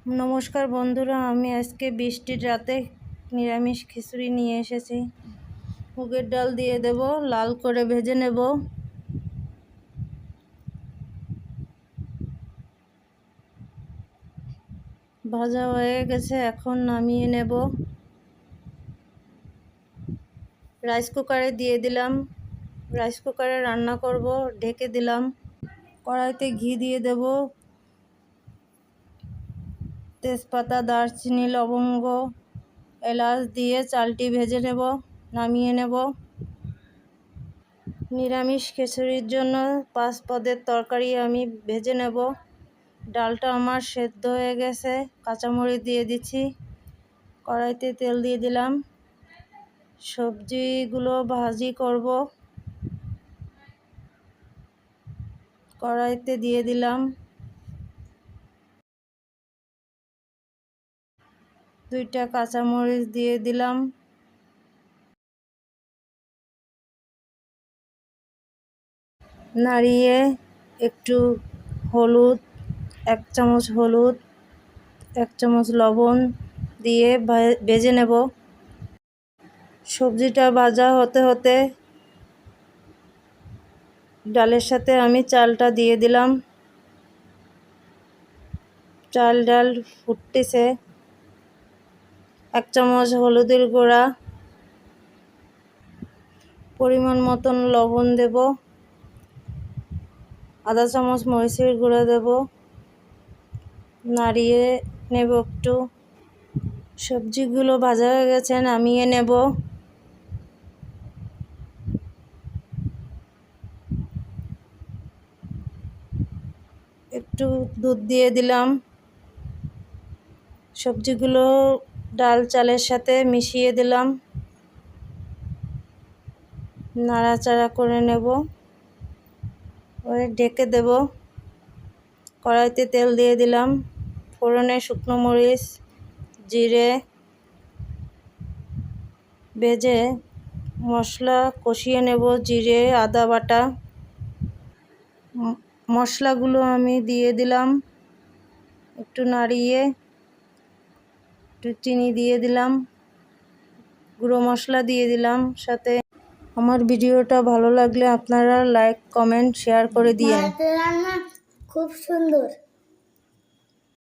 নমস্কার বন্ধুরা, আমি আজকে বৃষ্টির রাতে নিরামিষ খিচুড়ি নিয়ে এসেছি। মুগের ডাল দিয়ে দেব, লাল করে ভেজে নেব। ভাজা হয়ে গেছে, এখন নামিয়ে নেব। রাইস কুকারে দিয়ে দিলাম। রাইস কুকারে রান্না করব, ঢেকে দিলাম। কড়াইতে ঘি দিয়ে দেব, তেজপাতা, দারচিনি, লবঙ্গ, এলাচ দিয়ে চালটি ভেজে নেব, নামিয়ে নেব। নিরামিষ খিচুড়ির জন্য 5 পদের তরকারি আমি ভেজে নেব। ডালটা আমার সেদ্ধ হয়ে গেছে, কাঁচামরিচ দিয়ে দিচ্ছি। কড়াইতে তেল দিয়ে দিলাম, সবজিগুলো ভাজি করব। কড়াইতে দিয়ে দিলাম 2টা কাঁচামরিচ দিয়ে দিলাম। নাড়িয়ে একটু হলুদ, 1 চামচ হলুদ, 1 চামচ লবণ দিয়ে ভেজে নেব। সবজিটা ভাজা হতে হতে ডালের সাথে আমি চালটা দিয়ে দিলাম। ডাল ফুটতেছে। 1 চামচ হলুদের গুঁড়া, পরিমাণ মতন লবণ দেব, আধা চামচ মরিচের গুঁড়া দেব। নাড়িয়ে নেব একটু। সবজিগুলো ভাজা হয়ে গেছে, নামিয়ে নেব। একটু দুধ দিয়ে দিলাম। সবজিগুলো ডাল চালের সাথে মিশিয়ে দিলাম, নাড়াচাড়া করে নেব, ঢেকে দেব। কড়াইতে তেল দিয়ে দিলাম, ফোড়নে শুকনো মরিচ, জিরে ভেজে মশলা কষিয়ে নেব। জিরে, আদা বাটা, মশলাগুলো আমি দিয়ে দিলাম। একটু নাড়িয়ে একটু চিনি দিয়ে দিলাম, গুঁড়ো মশলা দিয়ে দিলাম সাথে। আমার ভিডিওটা ভালো লাগলে আপনারা লাইক, কমেন্ট, শেয়ার করে দিয়েন। রান্না খুব সুন্দর।